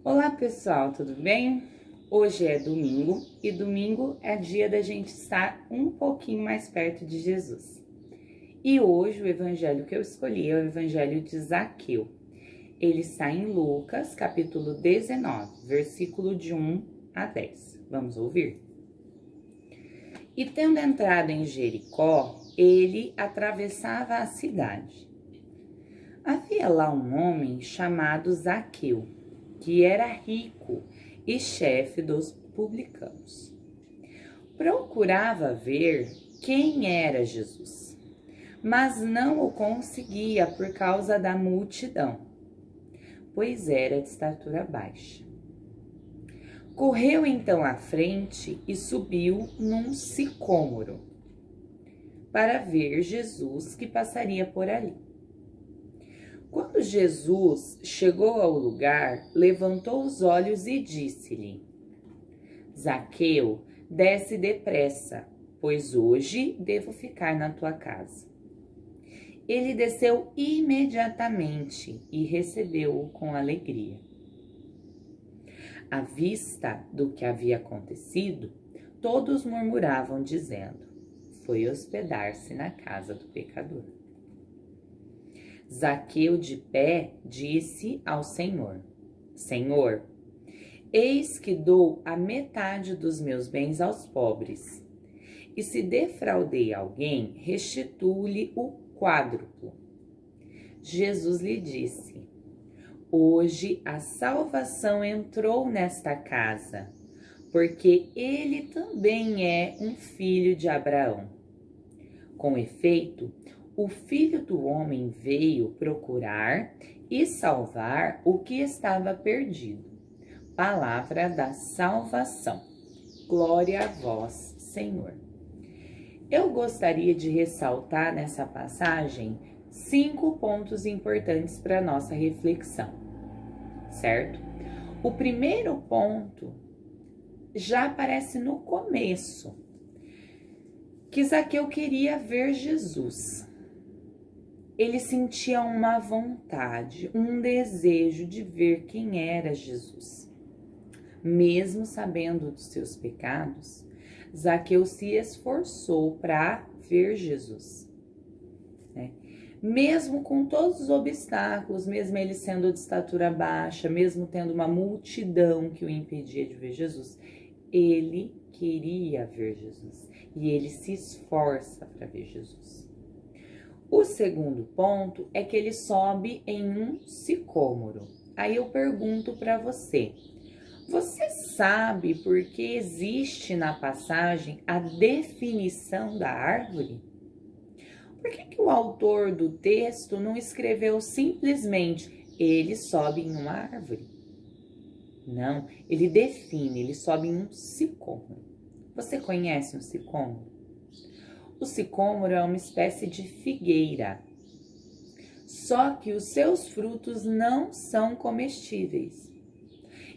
Olá pessoal, tudo bem? Hoje é domingo e domingo é dia da gente estar um pouquinho mais perto de Jesus. E hoje o evangelho que eu escolhi é o evangelho de Zaqueu. Ele está em Lucas, capítulo 19, versículo de 1 a 10. Vamos ouvir? E tendo entrado em Jericó, ele atravessava a cidade. Havia lá um homem chamado Zaqueu, que era rico e chefe dos publicanos. Procurava ver quem era Jesus, mas não o conseguia por causa da multidão, pois era de estatura baixa. Correu então à frente e subiu num sicômoro para ver Jesus que passaria por ali. Quando Jesus chegou ao lugar, levantou os olhos e disse-lhe: Zaqueu, desce depressa, pois hoje devo ficar na tua casa. Ele desceu imediatamente e recebeu-o com alegria. À vista do que havia acontecido, todos murmuravam, dizendo: foi hospedar-se na casa do pecador. Zaqueu, de pé, disse ao Senhor: Senhor, eis que dou a metade dos meus bens aos pobres, e se defraudei alguém, restituo-lhe o quádruplo. Jesus lhe disse: hoje a salvação entrou nesta casa, porque ele também é um filho de Abraão. Com efeito, o Filho do Homem veio procurar e salvar o que estava perdido. Palavra da salvação. Glória a vós, Senhor. Eu gostaria de ressaltar nessa passagem 5 pontos importantes para nossa reflexão, certo? O primeiro ponto já aparece no começo, que Zaqueu queria ver Jesus. Ele sentia uma vontade, um desejo de ver quem era Jesus. Mesmo sabendo dos seus pecados, Zaqueu se esforçou para ver Jesus. Mesmo com todos os obstáculos, mesmo ele sendo de estatura baixa, mesmo tendo uma multidão que o impedia de ver Jesus, ele queria ver Jesus e ele se esforça para ver Jesus. O segundo ponto é que ele sobe em um sicômoro. Aí eu pergunto para você: você sabe por que existe na passagem a definição da árvore? Por que o autor do texto não escreveu simplesmente ele sobe em uma árvore? Não, ele define, ele sobe em um sicômoro. Você conhece um sicômoro? O sicômoro é uma espécie de figueira, só que os seus frutos não são comestíveis.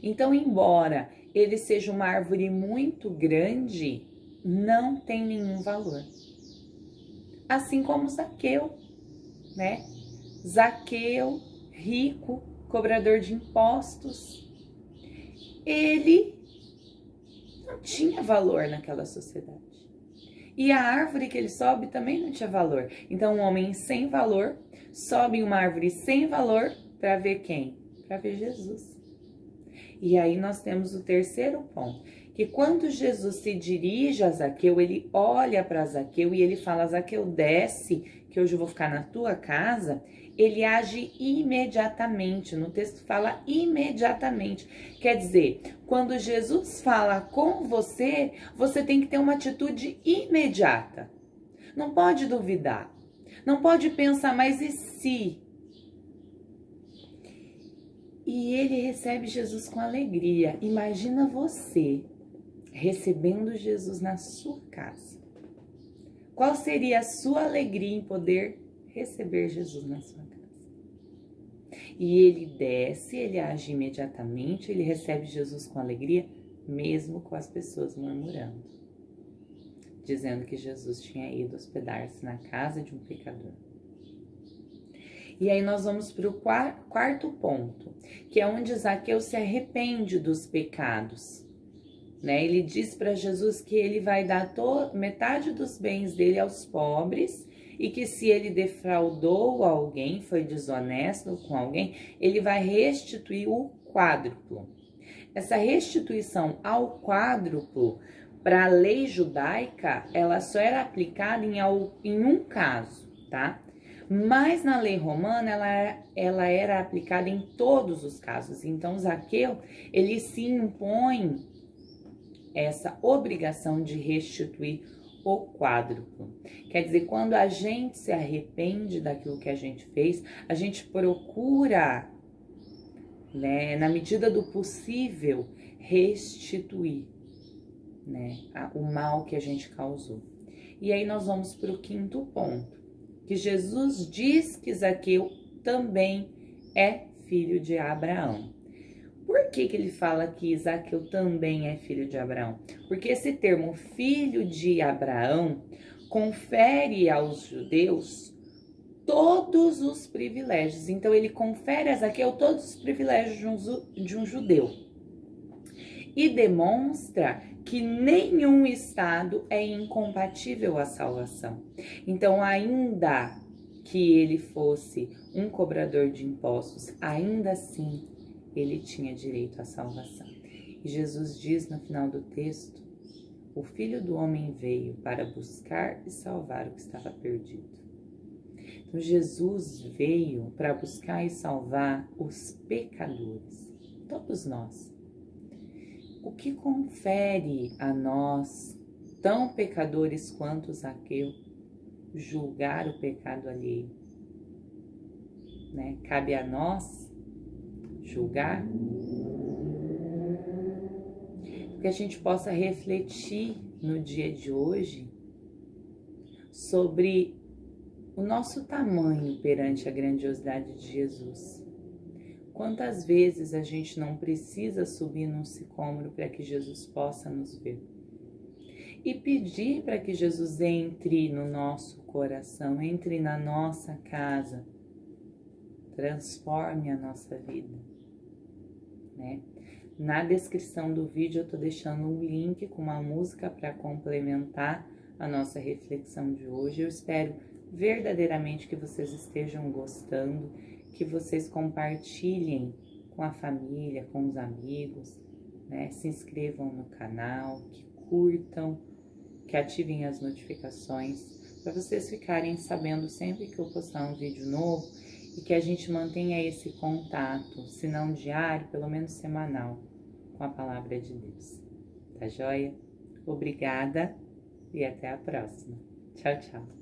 Então, embora ele seja uma árvore muito grande, não tem nenhum valor. Assim como Zaqueu, né? Zaqueu, rico, cobrador de impostos, ele não tinha valor naquela sociedade. E a árvore que ele sobe também não tinha valor. Então, um homem sem valor sobe em uma árvore sem valor para ver quem? Para ver Jesus. E aí nós temos o terceiro ponto, que quando Jesus se dirige a Zaqueu, ele olha para Zaqueu e ele fala: Zaqueu, desce, que hoje eu vou ficar na tua casa. Ele age imediatamente, no texto fala imediatamente. Quer dizer, quando Jesus fala com você, você tem que ter uma atitude imediata. Não pode duvidar, não pode pensar, mas e se? E ele recebe Jesus com alegria. Imagina você recebendo Jesus na sua casa. Qual seria a sua alegria em poder receber Jesus na sua casa? E ele desce, ele age imediatamente, ele recebe Jesus com alegria, mesmo com as pessoas murmurando, dizendo que Jesus tinha ido hospedar-se na casa de um pecador. E aí nós vamos para o quarto ponto, que é onde Zaqueu se arrepende dos pecados. Né? Ele diz para Jesus que ele vai dar metade dos bens dele aos pobres e que se ele defraudou alguém, foi desonesto com alguém, ele vai restituir o quádruplo. Essa restituição ao quádruplo, para a lei judaica, ela só era aplicada em um caso, tá? Mas na lei romana, ela era aplicada em todos os casos. Então, Zaqueu, ele se impõe essa obrigação de restituir o quádruplo. Quer dizer, quando a gente se arrepende daquilo que a gente fez, a gente procura, né, na medida do possível, restituir, né, o mal que a gente causou. E aí nós vamos para o quinto ponto, que Jesus diz que Zaqueu também é filho de Abraão. Por que ele fala que Zaqueu também é filho de Abraão? Porque esse termo filho de Abraão confere aos judeus todos os privilégios. Então ele confere a Zaqueu todos os privilégios de um judeu. E demonstra que nenhum estado é incompatível à salvação. Então, ainda que ele fosse um cobrador de impostos, ainda assim ele tinha direito à salvação. E Jesus diz no final do texto: o Filho do Homem veio para buscar e salvar o que estava perdido. Então, Jesus veio para buscar e salvar os pecadores, todos nós. O que confere a nós, tão pecadores quanto Zaqueu, julgar o pecado alheio? Né? Cabe a nós julgar? Que a gente possa refletir no dia de hoje sobre o nosso tamanho perante a grandiosidade de Jesus. Quantas vezes a gente não precisa subir num sicômoro para que Jesus possa nos ver? E pedir para que Jesus entre no nosso coração, entre na nossa casa, transforme a nossa vida, né? Na descrição do vídeo eu estou deixando um link com uma música para complementar a nossa reflexão de hoje. Eu espero verdadeiramente que vocês estejam gostando, que vocês compartilhem com a família, com os amigos, né? Se inscrevam no canal, que curtam, que ativem as notificações, para vocês ficarem sabendo sempre que eu postar um vídeo novo e que a gente mantenha esse contato, se não diário, pelo menos semanal, com a palavra de Deus. Tá joia? Obrigada e até a próxima. Tchau, tchau.